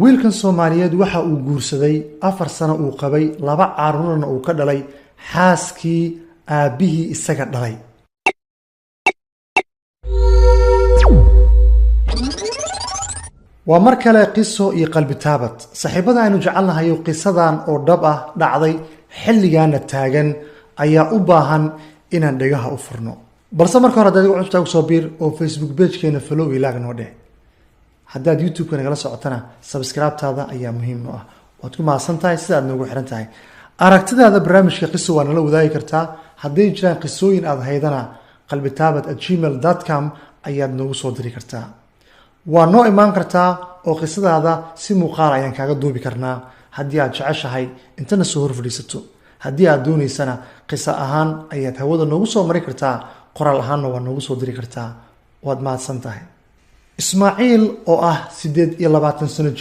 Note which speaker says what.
Speaker 1: wiilkan Soomaaliyeed waxa uu guursaday 4 sano uu qabay 2 caruurna uu ka dhalay xaaskii aabihii isaga dhalay. waa mar kale qiso iyo qalbi taabad saaxiibada aynu jecelnahay qisadan oo dhab ah dhacday xilligaana taagan ayaa u baahan inaan dhagaha u furno. balse marka hore dadku cusub soo biir oo Facebook page-keena follow ilaag noo dheh. haddaad YouTube-ka nagala socotana subscribe-taada ayaa muhiim u ah. waad ku mahadsantahay sida aad noogu xiran tahay. aragtidaada barnaamijka qiso waa nala wadaagi kartaa. hadday jiraan qisooyin aad haydana qalbitaabad@gmail.com ayaad noogu soo diri kartaa. waa noo imaan kartaa oo qisadaada si muuqaal ayaan kaaga duubi karnaa haddii aad jeceshahay intana soo hor fadhiisato. haddii aad doonaysana qiso ahaan ayaad hawada noogu soo mari kartaa, qoraal ahaanna waa noogu soo diri kartaa. waad mahadsan tahay. Ismaaciil oo ah 28 sano